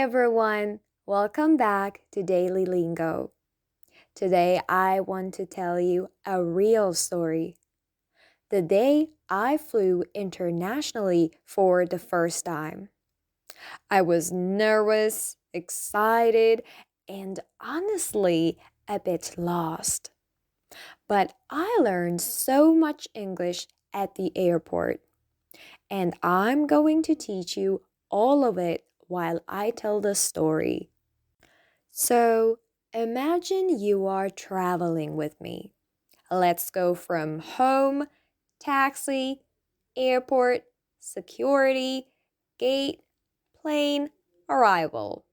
everyone, welcome back to Daily Lingo. Today I want to tell you a real story. The day I flew internationally for the first time. I was nervous, excited, and honestly a bit lost. But I learned so much English at the airport, and I'm going to teach you all of it while I tell the story. So, imagine you are traveling with me. Let's go from home, taxi, airport, security, gate, plane, arrival.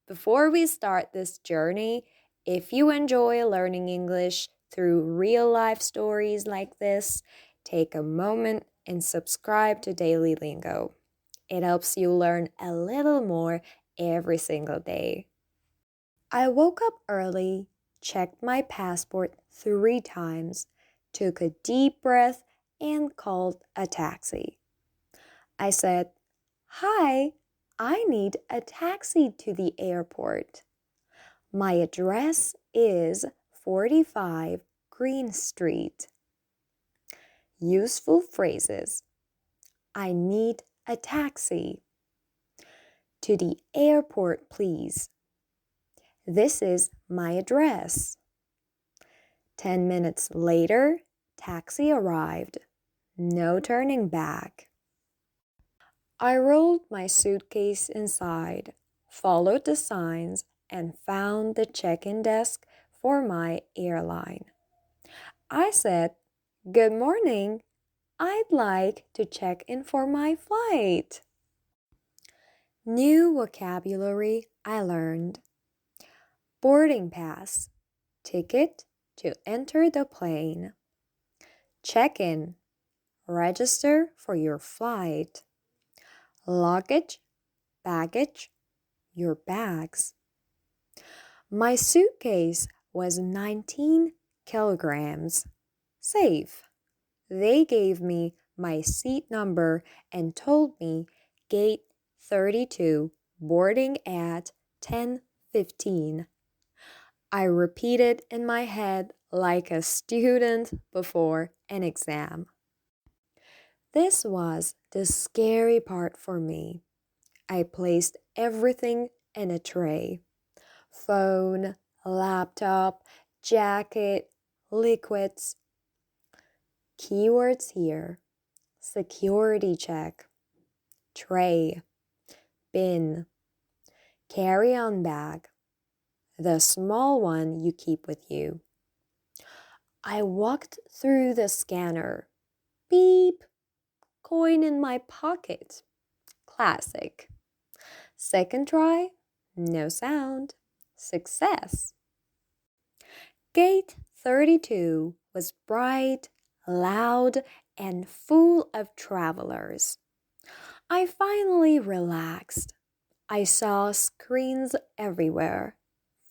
Before we start this journey, if you enjoy learning English through real life stories like this, take a moment and subscribe to Daily Lingo. It helps you learn a little more every single day. I woke up early, checked my passport 3 times, took a deep breath, and called a taxi. I said, "Hi, I need a taxi to the airport. My address is 45 Green Street." Useful phrases. I need a taxi. To the airport, please. This is my address. 10 minutes later, taxi arrived. No turning back. I rolled my suitcase inside, followed the signs, and found the check-in desk for my airline. I said, "Good morning. I'd like to check in for my flight." New vocabulary I learned. Boarding pass, ticket to enter the plane. Check-in, register for your flight. Luggage, baggage, your bags. My suitcase was 19 kilograms. Safe. They gave me my seat number and told me gate 32, boarding at 10:15. I repeated in my head like a student before an exam. This was the scary part for me. I placed everything in a tray. Phone, laptop, jacket, liquids. Keywords here. Security check. Tray. Bin. Carry-on bag. The small one you keep with you. I walked through the scanner. Beep. Coin in my pocket. Classic. Second try. No sound. Success. Gate 32 was bright, loud, and full of travelers. I finally relaxed. I saw screens everywhere.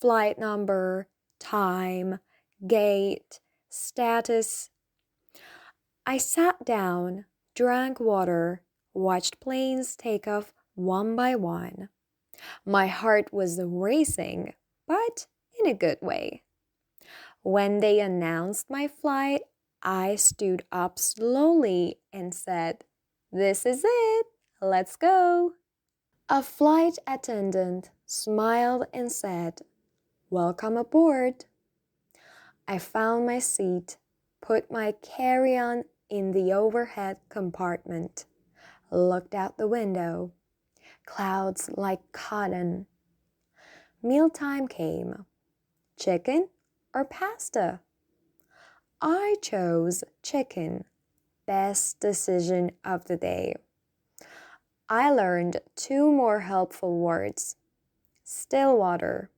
Flight number, time, gate, status. I sat down, drank water, watched planes take off one by one. My heart was racing, but in a good way. When they announced my flight, I stood up slowly and said, "This is it, let's go." A flight attendant smiled and said, "Welcome aboard." I found my seat, put my carry-on in the overhead compartment, looked out the window. Clouds like cotton. Mealtime came. Chicken or pasta? I chose chicken. Best decision of the day. I learned 2 more helpful words. Still water,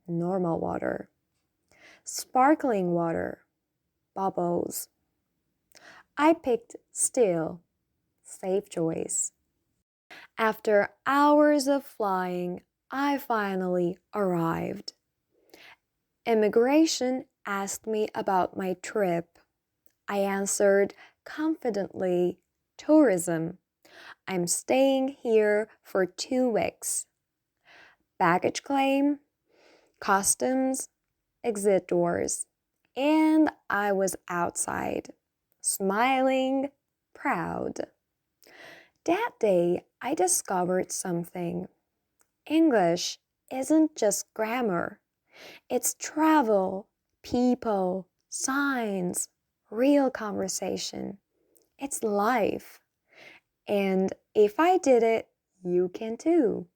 normal water. Sparkling water, bubbles. I picked still, safe choice. After hours of flying, I finally arrived. Immigration asked me about my trip. I answered confidently, tourism. I'm staying here for 2 weeks. baggage claim, customs, exit doors, and I was outside, smiling, proud. That day, I discovered something. English isn't just grammar, it's travel, people, signs, real conversation. It's life. And if I did it, you can too.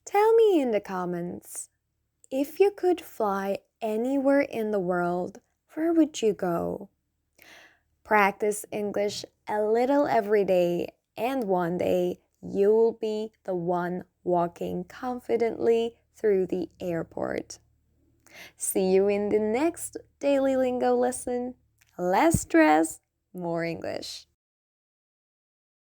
Tell me in the comments, if you could fly anywhere in the world, where would you go? Practice English a little every day, and one day you will be the one walking confidently through the airport. See you in the next Daily Lingo lesson. Less stress, more English.